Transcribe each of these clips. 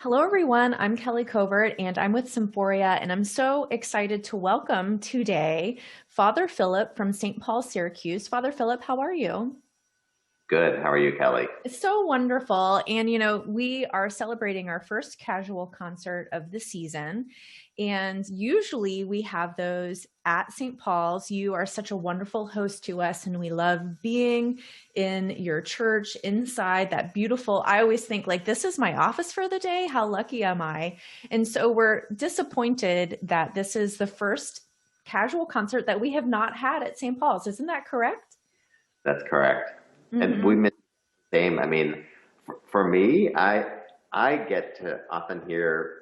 Hello, everyone. I'm Kelly Covert, and I'm with Symphoria, and I'm so excited to welcome today Father Phillip from St. Paul, Syracuse. Father Phillip, how are you? Good. How are you, Kelly? It's so wonderful. And, we are celebrating our first casual concert of the season. And usually we have those at St. Paul's. You are such a wonderful host to us, and we love being in your church inside that beautiful. I always think, like, this is my office for the day. How lucky am I? And so we're disappointed that this is the first casual concert that we have not had at St. Paul's. Isn't that correct? That's correct. And we Mm-hmm. miss the same. I mean, for me, I get to often hear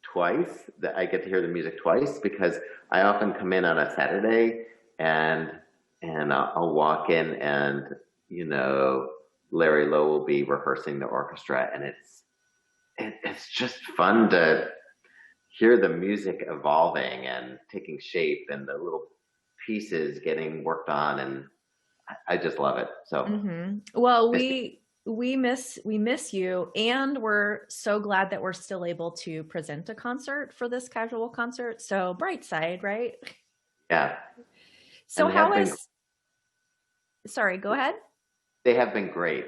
twice that I get to hear the music twice because I often come in on a Saturday and I'll walk in and you know Larry Lowe will be rehearsing the orchestra and it's just fun to hear the music evolving and taking shape and the little pieces getting worked on and I just love it. So Well, miss we miss you, and we're so glad that we're still able to present a concert for this casual concert. So bright side, right? yeah, So and how is, sorry, go ahead. they have been great.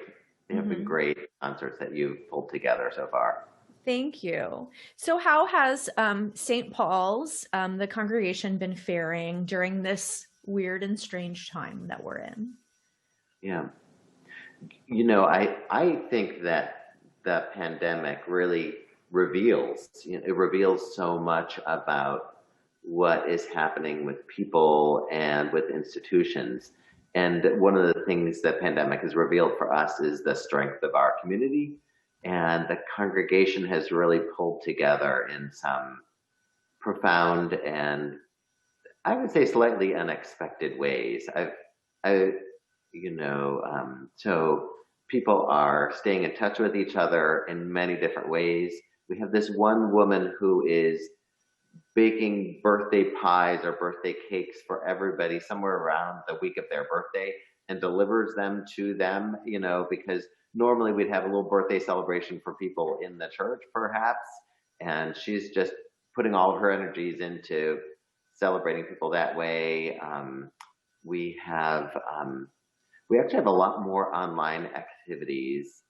They have been hmm great concerts that you've pulled together so far. Thank you. So how has St. Paul's, the congregation, been faring during this weird and strange time that we're in? Yeah. I think that the pandemic really it reveals so much about what is happening with people and with institutions. And one of the things that pandemic has revealed for us is the strength of our community. And the congregation has really pulled together in some profound and I would say slightly unexpected ways. I, so people are staying in touch with each other in many different ways. We have this one woman who is baking birthday pies or birthday cakes for everybody somewhere around the week of their birthday and delivers them to them, because normally we'd have a little birthday celebration for people in the church, perhaps. And she's just putting all of her energies into celebrating people that way. We have we actually have a lot more online activities.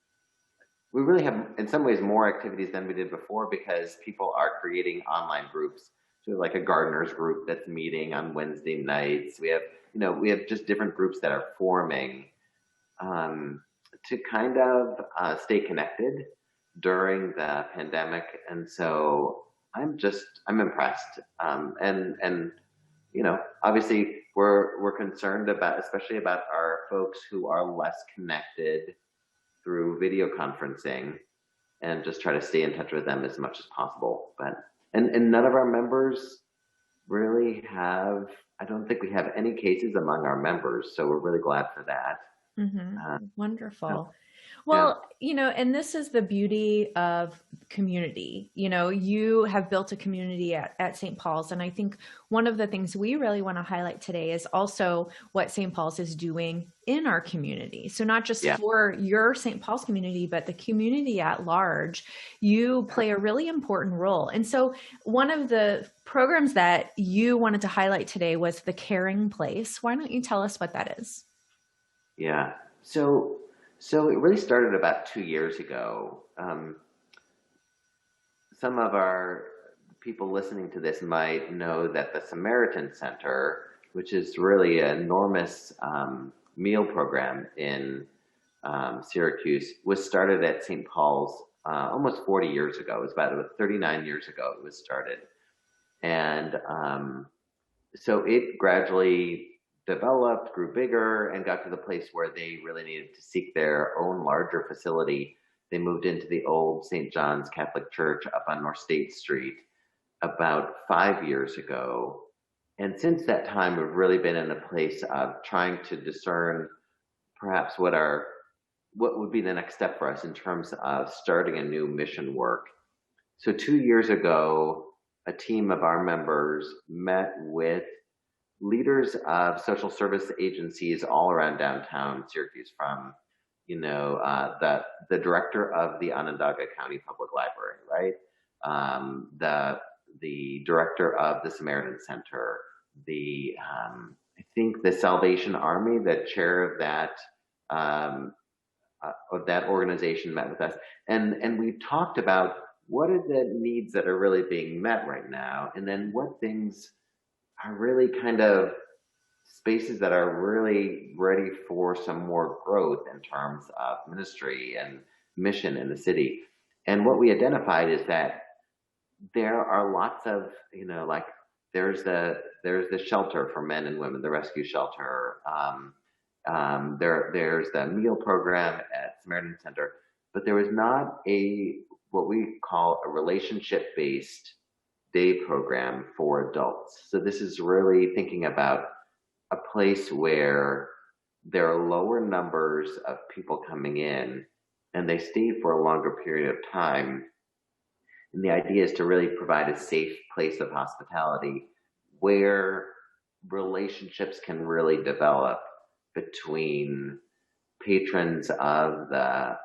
We really have, in some ways, more activities than we did before because people are creating online groups. So, like a gardeners group that's meeting on Wednesday nights. We have just different groups that are forming um, to kind of stay connected during the pandemic. And so I'm impressed. Obviously we're concerned about, especially about our folks who are less connected through video conferencing and just try to stay in touch with them as much as possible. And none of our members really have, I don't think we have any cases among our members. So we're really glad for that. Uh, so, Wonderful. yeah. Well, and this is the beauty of community. You have built a community at St. Paul's. And I think one of the things we really want to highlight today is also what St. Paul's is doing in our community. So not just Yeah. for your St. Paul's community, but the community at large. You play a really important role. And so one of the programs that you wanted to highlight today was the Caring Place. Why don't you tell us what that is? Yeah. So it really started about 2 years ago. Some of our people listening to this might know that the Samaritan Center, which is really an enormous meal program in Syracuse, was started at St. Paul's almost 40 years ago. It was about 39 years ago it was started. And so it gradually developed, grew bigger, and got to the place where they really needed to seek their own larger facility. They moved into the old St. John's Catholic Church up on North State Street about 5 years ago. And since that time, we've really been in a place of trying to discern perhaps what would be the next step for us in terms of starting a new mission work. So 2 years ago, a team of our members met with leaders of social service agencies all around downtown Syracuse, from the director of the Onondaga County Public Library, right? The director of the Samaritan Center, I think the Salvation Army, the chair of that organization met with us, and we talked about what are the needs that are really being met right now, and then what things are really kind of spaces that are really ready for some more growth in terms of ministry and mission in the city. And what we identified is that there are lots of, like there's the shelter for men and women, the rescue shelter. There's the meal program at Samaritan Center, but there is not what we call a relationship-based day program for adults. So this is really thinking about a place where there are lower numbers of people coming in and they stay for a longer period of time. And the idea is to really provide a safe place of hospitality where relationships can really develop between patrons of the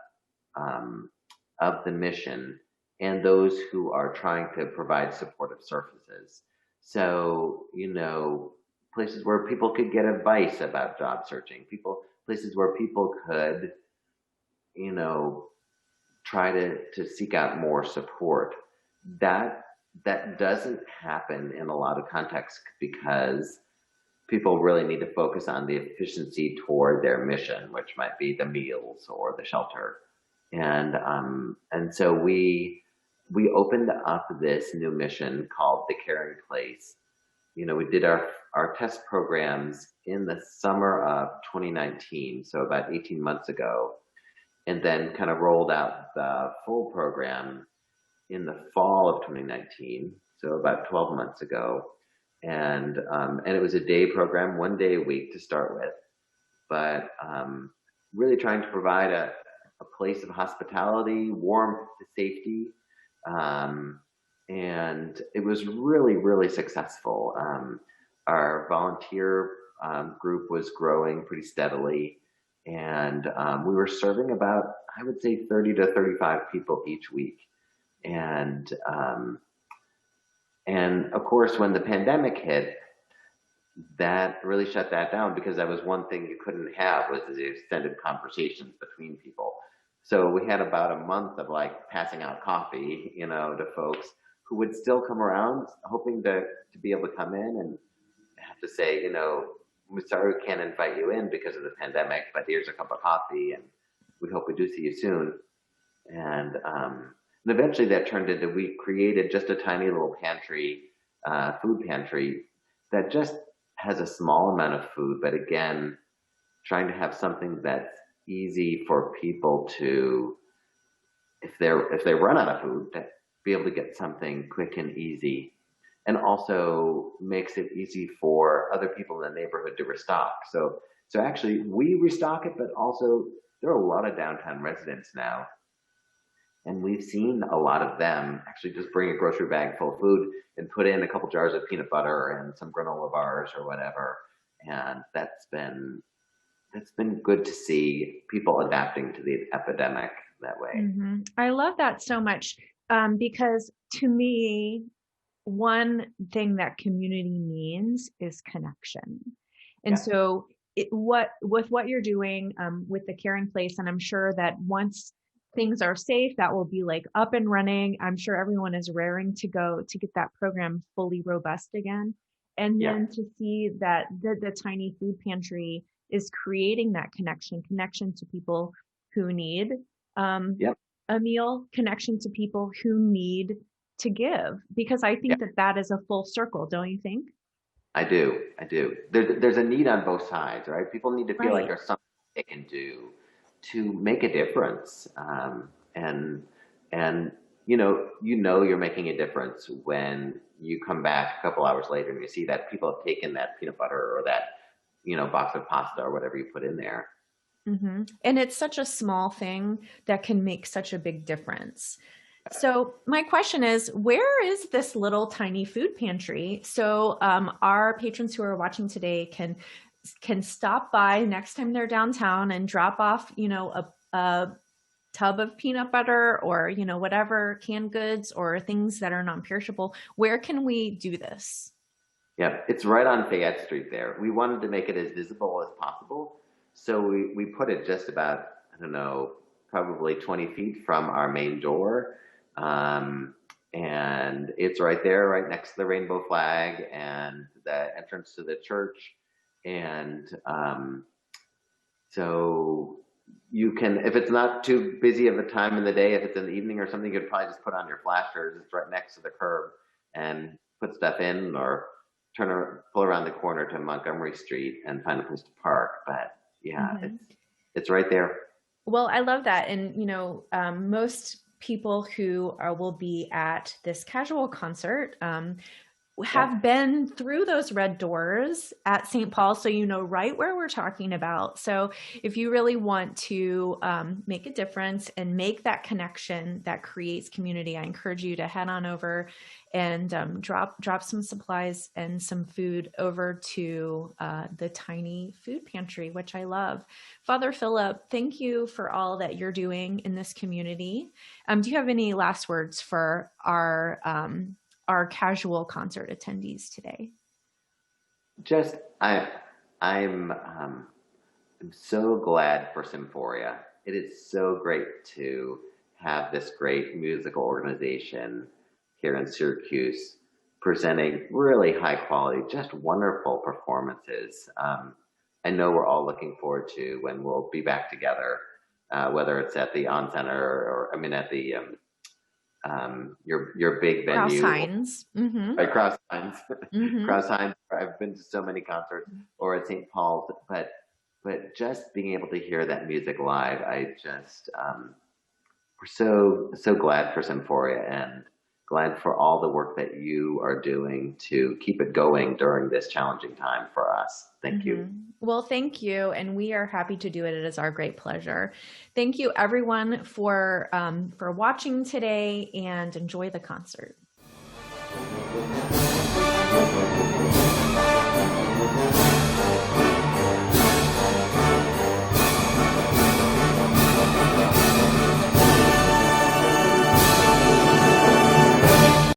mission and those who are trying to provide supportive services. So, places where people could get advice about job searching, places where people could, try to seek out more support. That doesn't happen in a lot of contexts because people really need to focus on the efficiency toward their mission, which might be the meals or the shelter. And so we opened up this new mission called The Caring Place. We did our test programs in the summer of 2019, so about 18 months ago, and then kind of rolled out the full program in the fall of 2019, so about 12 months ago. And it was a day program, 1 day a week to start with, but really trying to provide a place of hospitality, warmth, safety, and it was really, really successful. Our volunteer group was growing pretty steadily, and we were serving about, I would say, 30 to 35 people each week. And of course, when the pandemic hit, that really shut that down, because that was one thing you couldn't have, was the extended conversations between people. So we had about a month of like passing out coffee, to folks who would still come around hoping to be able to come in, and have to say, we're sorry we can't invite you in because of the pandemic, but here's a cup of coffee and we hope we do see you soon. And eventually that turned into, we created just a tiny little pantry, food pantry that just has a small amount of food, but again, trying to have something that's easy for people to, if they run out of food, to be able to get something quick and easy, and also makes it easy for other people in the neighborhood to restock. So actually we restock it, but also there are a lot of downtown residents now, and we've seen a lot of them actually just bring a grocery bag full of food and put in a couple jars of peanut butter and some granola bars or whatever. And that's been good to see people adapting to the epidemic that way. Mm-hmm. I love that so much, because to me, one thing that community means is connection. And so with what you're doing with the Caring Place, and I'm sure that once things are safe, that will be like up and running. I'm sure everyone is raring to go to get that program fully robust again. And then to see that the tiny food pantry is creating that connection to people who need a meal, connection to people who need to give, because I think that is a full circle, don't you think? I do. There's a need on both sides, right? People need to feel like there's something they can do to make a difference, and you're making a difference when you come back a couple hours later and you see that people have taken that peanut butter or that box of pasta or whatever you put in there. Mm-hmm. And it's such a small thing that can make such a big difference. So my question is, where is this little tiny food pantry? So our patrons who are watching today can can stop by next time they're downtown and drop off, a tub of peanut butter or, whatever, canned goods or things that are non-perishable, where can we do this? Yeah, it's right on Fayette Street there. We wanted to make it as visible as possible. So we put it just about, I don't know, probably 20 feet from our main door. And it's right there, right next to the rainbow flag and the entrance to the church. And so you can, if it's not too busy of a time in the day, if it's in the evening or something, you could probably just put on your flashers. It's right next to the curb and put stuff in, or pull around the corner to Montgomery Street and find a place to park. But yeah, it's right there. Well, I love that. And, most people who will be at this casual concert have been through those red doors at St. Paul, so you know right where we're talking about. So if you really want to make a difference and make that connection that creates community, I encourage you to head on over and drop some supplies and some food over to the tiny food pantry, which I love. Father Phillip, thank you for all that you're doing in this community. Do you have any last words for our casual concert attendees today? Just, I'm so glad for Symphoria. It is so great to have this great musical organization here in Syracuse presenting really high quality, just wonderful performances. I know we're all looking forward to when we'll be back together, whether it's at the On Center or at the your big venue. Cross Hines. Right, Cross Hines. Cross Hines. I've been to so many concerts, or at St. Paul's, but just being able to hear that music live, I just we're so glad for Symphoria and glad for all the work that you are doing to keep it going during this challenging time for us. Thank you. Well, thank you. And we are happy to do it. It is our great pleasure. Thank you, everyone, for watching today, and enjoy the concert.